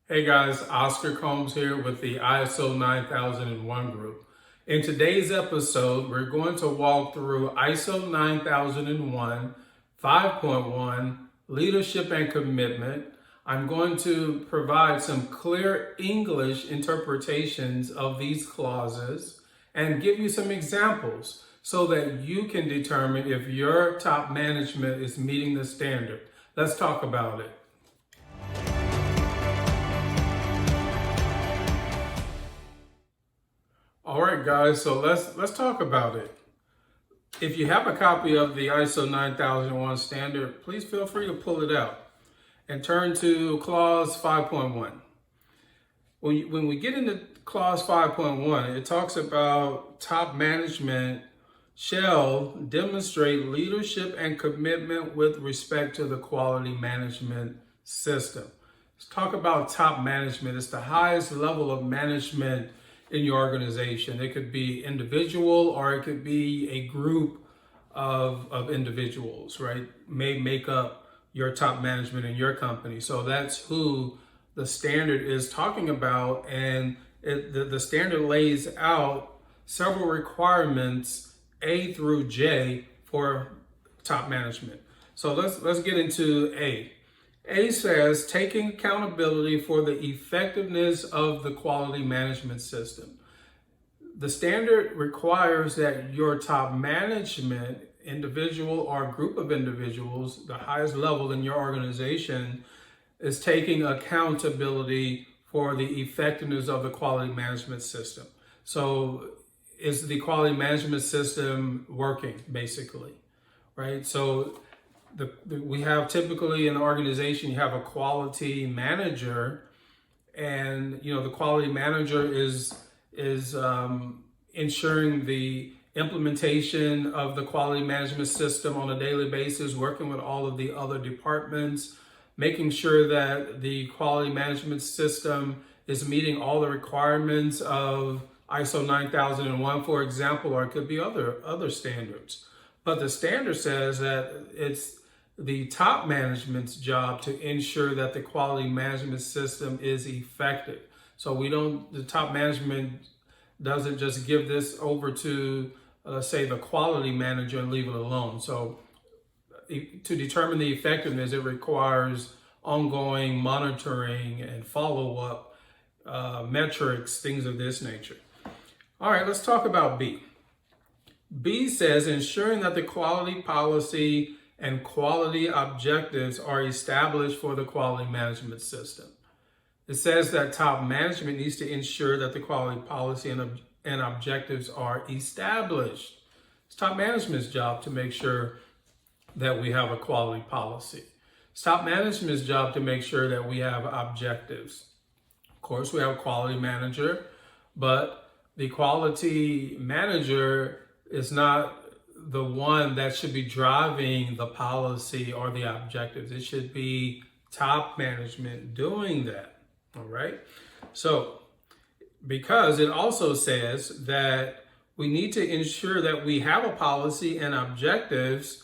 Hey guys, Oscar Combs here with the ISO 9001 group. In today's episode, we're going to walk through ISO 9001 5.1 Leadership and Commitment. I'm going to provide some clear English interpretations of these clauses and give you some examples so that you can determine if your top management is meeting the standard. Let's talk about it. All right, guys, so let's talk about it. If you have a copy of the ISO 9001 standard, please feel free to pull it out and turn to clause 5.1. When we get into clause 5.1, it talks about top management shall demonstrate leadership and commitment with respect to the quality management system. Let's talk about top management. It's the highest level of management in your organization. It could be individual or it could be a group of individuals, right? May make up your top management in your company. So that's who the standard is talking about. And the standard lays out several requirements, A through J, for top management. So let's get into A. A says taking accountability for the effectiveness of the quality management system. The standard requires that your top management, individual or group of individuals, the highest level in your organization, is taking accountability for the effectiveness of the quality management system. So is the quality management system working, basically, right? So we have typically in the organization, you have a quality manager, and the quality manager is ensuring the implementation of the quality management system on a daily basis, working with all of the other departments, making sure that the quality management system is meeting all the requirements of ISO 9001, for example, or it could be other standards. But the standard says that it's the top management's job to ensure that the quality management system is effective. So the top management doesn't just give this over to, say, the quality manager and leave it alone. So to determine the effectiveness, it requires ongoing monitoring and follow-up metrics, things of this nature. All right, let's talk about B. B says ensuring that the quality policy and quality objectives are established for the quality management system. It says that top management needs to ensure that the quality policy and objectives are established. It's top management's job to make sure that we have a quality policy. It's top management's job to make sure that we have objectives. Of course, we have a quality manager, but the quality manager is not the one that should be driving the policy or the objectives. It should be top management doing that. All right. So, because it also says that we need to ensure that we have a policy and objectives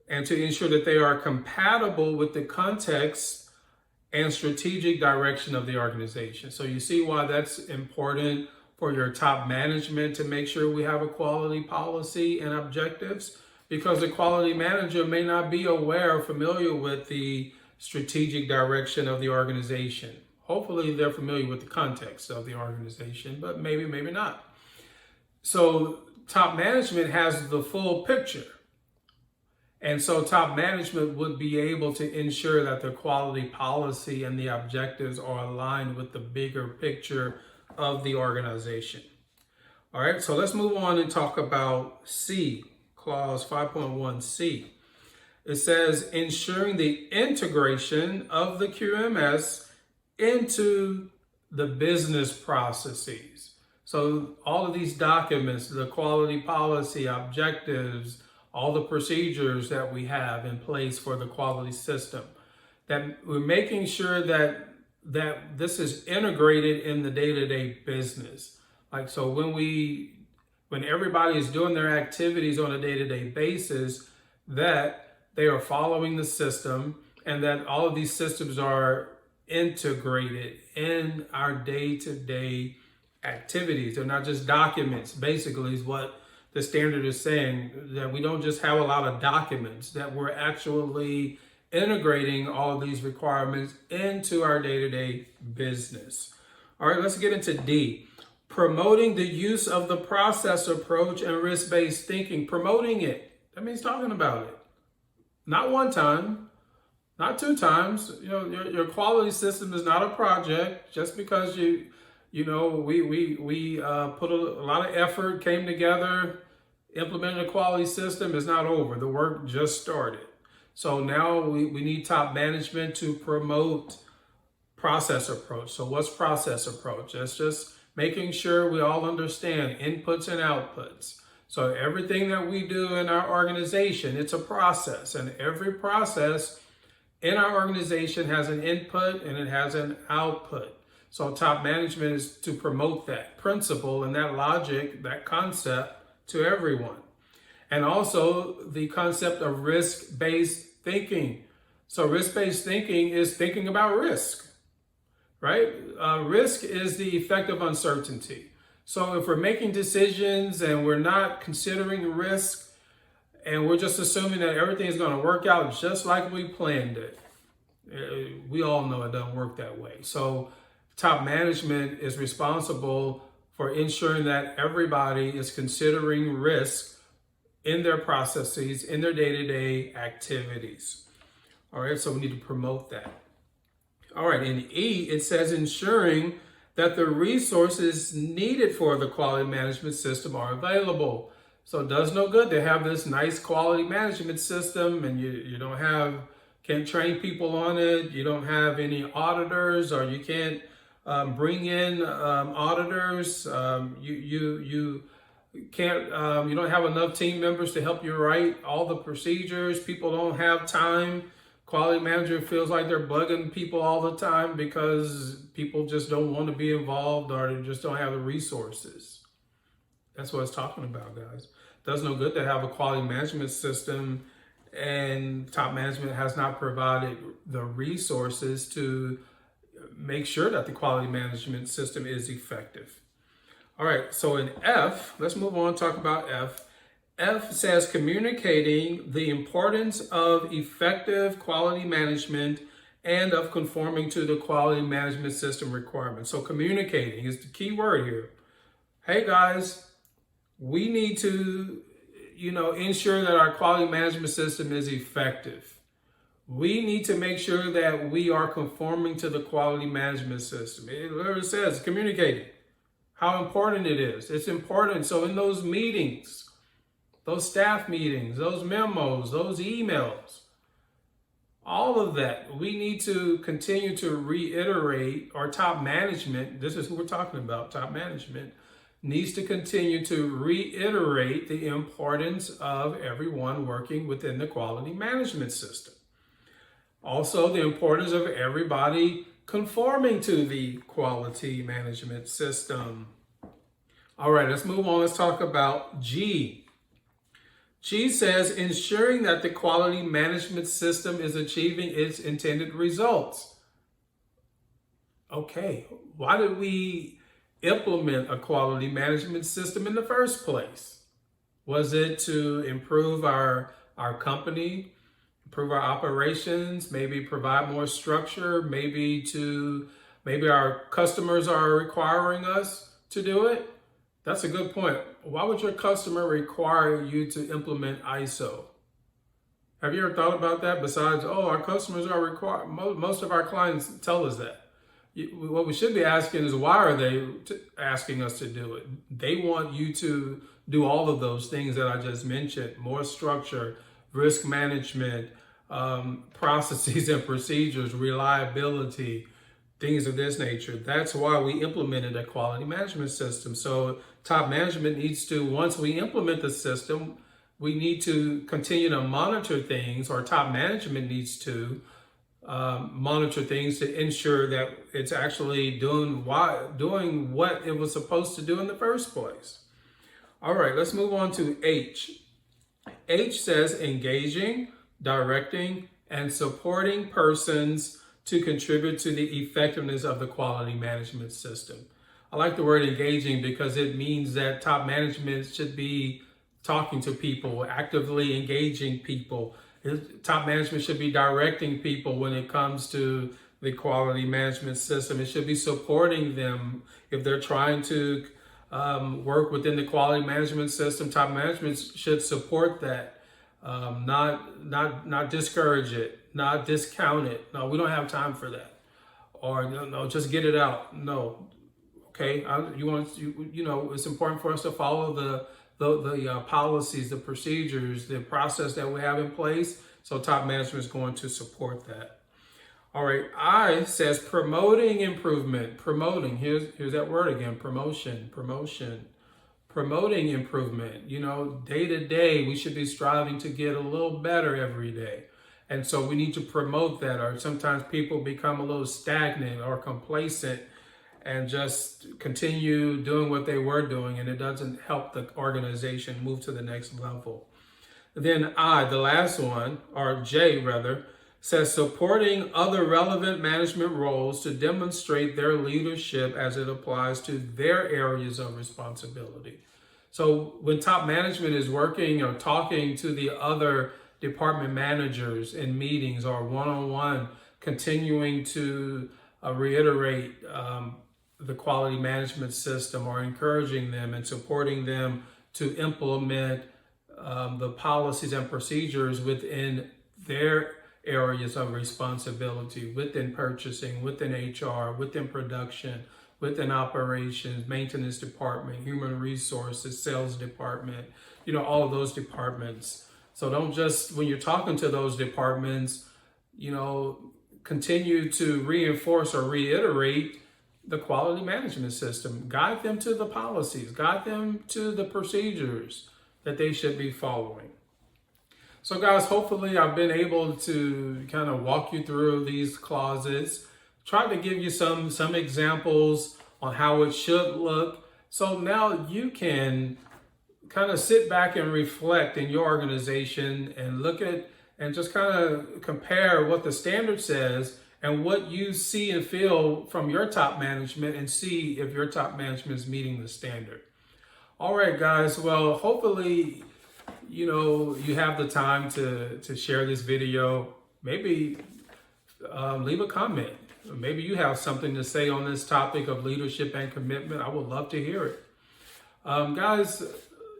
and to ensure that they are compatible with the context and strategic direction of the organization. So you see why that's important for your top management to make sure we have a quality policy and objectives, because the quality manager may not be aware or familiar with the strategic direction of the organization. Hopefully they're familiar with the context of the organization, but maybe not. So top management has the full picture. And so top management would be able to ensure that the quality policy and the objectives are aligned with the bigger picture of the organization. All right, so let's move on and talk about C, clause 5.1C. It says ensuring the integration of the QMS into the business processes. So all of these documents, the quality policy, objectives, all the procedures that we have in place for the quality system, that we're making sure that this is integrated in the day-to-day business. Like, so when everybody is doing their activities on a day-to-day basis, that they are following the system and that all of these systems are integrated in our day-to-day activities. They're not just documents, basically, is what the standard is saying, that we don't just have a lot of documents, that we're actually integrating all of these requirements into our day-to-day business. All right, let's get into D. Promoting the use of the process approach and risk-based thinking. Promoting it. That means talking about it. Not one time, not two times. You know, your quality system is not a project. Just because we put a lot of effort, came together, implemented a quality system, is not over. The work just started. So now we need top management to promote process approach. So what's process approach? That's just making sure we all understand inputs and outputs. So everything that we do in our organization, it's a process, and every process in our organization has an input and it has an output. So top management is to promote that principle and that logic, that concept to everyone. And also the concept of risk-based thinking. So risk-based thinking is thinking about risk, right? Risk is the effect of uncertainty. So if we're making decisions and we're not considering risk and we're just assuming that everything is going to work out just like we planned it, we all know it doesn't work that way. So top management is responsible for ensuring that everybody is considering risk in their processes, in their day-to-day activities. All right, so we need to promote that. All right, in E, it says ensuring that the resources needed for the quality management system are available. So it does no good to have this nice quality management system and you can't train people on it, you don't have any auditors, or you can't bring in auditors, you don't have enough team members to help you write all the procedures. People don't have time. Quality manager feels like they're bugging people all the time because people just don't want to be involved or they just don't have the resources. That's what it's talking about, guys. It does no good to have a quality management system and top management has not provided the resources to make sure that the quality management system is effective. All right, so in F, let's move on, talk about F. F says communicating the importance of effective quality management and of conforming to the quality management system requirements. So communicating is the key word here. Hey guys, we need to, ensure that our quality management system is effective. We need to make sure that we are conforming to the quality management system. It literally says communicating, how important it is. It's important. So in those meetings, those staff meetings, those memos, those emails, all of that, we need to continue to reiterate, or top management, this is who we're talking about, top management, needs to continue to reiterate the importance of everyone working within the quality management system. Also, the importance of everybody conforming to the quality management system. All right, let's move on. Let's talk about G. G says ensuring that the quality management system is achieving its intended results. Okay, why did we implement a quality management system in the first place? Was it to improve our company, improve our operations, maybe provide more structure, maybe our customers are requiring us to do it? That's a good point. Why would your customer require you to implement ISO? Have you ever thought about that? Besides, our customers are required. Most of our clients tell us that. What we should be asking is, why are they asking us to do it? They want you to do all of those things that I just mentioned: more structure, risk management, processes and procedures, reliability, things of this nature. That's why we implemented a quality management system. So top management needs to, once we implement the system, we need to continue to monitor things, or top management needs to monitor things to ensure that it's actually doing what it was supposed to do in the first place. All right, let's move on to H. H says engaging, directing, and supporting persons to contribute to the effectiveness of the quality management system. I like the word engaging because it means that top management should be talking to people, actively engaging people. Top management should be directing people when it comes to the quality management system. It should be supporting them if they're trying to work within the quality management system. Top management should support that, not discourage it, not discount it. No, we don't have time for that. Or no, just get it out. No, okay. It's important for us to follow the policies, the procedures, the process that we have in place. So top management is going to support that. All right, I says promoting improvement. Promoting, here's that word again, promoting improvement. Day to day, we should be striving to get a little better every day. And so we need to promote that, or sometimes people become a little stagnant or complacent and just continue doing what they were doing, and it doesn't help the organization move to the next level. Then I, the last one, or J rather, says supporting other relevant management roles to demonstrate their leadership as it applies to their areas of responsibility. So when top management is working or talking to the other department managers in meetings or one-on-one, continuing to reiterate the quality management system, or encouraging them and supporting them to implement the policies and procedures within their areas of responsibility, within purchasing, within HR, within production, within operations, maintenance department, human resources, sales department, all of those departments. So don't just, when you're talking to those departments, continue to reinforce or reiterate the quality management system. Guide them to the policies, guide them to the procedures that they should be following. So guys, hopefully I've been able to kind of walk you through these clauses, try to give you some examples on how it should look. So now you can kind of sit back and reflect in your organization and look at and just kind of compare what the standard says and what you see and feel from your top management, and see if your top management is meeting the standard. All right, guys. Well, hopefully, you have the time to share this video. Maybe leave a comment. Maybe you have something to say on this topic of leadership and commitment. I would love to hear it. Guys,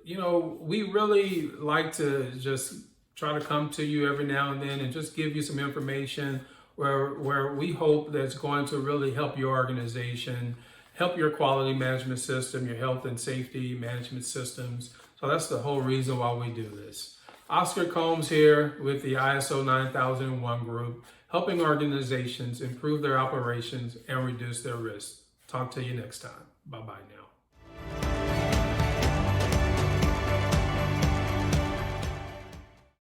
we really like to just try to come to you every now and then and just give you some information where we hope that's going to really help your organization, help your quality management system, your health and safety management systems. So that's the whole reason why we do this. Oscar Combs here with the ISO 9001 group, helping organizations improve their operations and reduce their risk. Talk to you next time. Bye-bye now.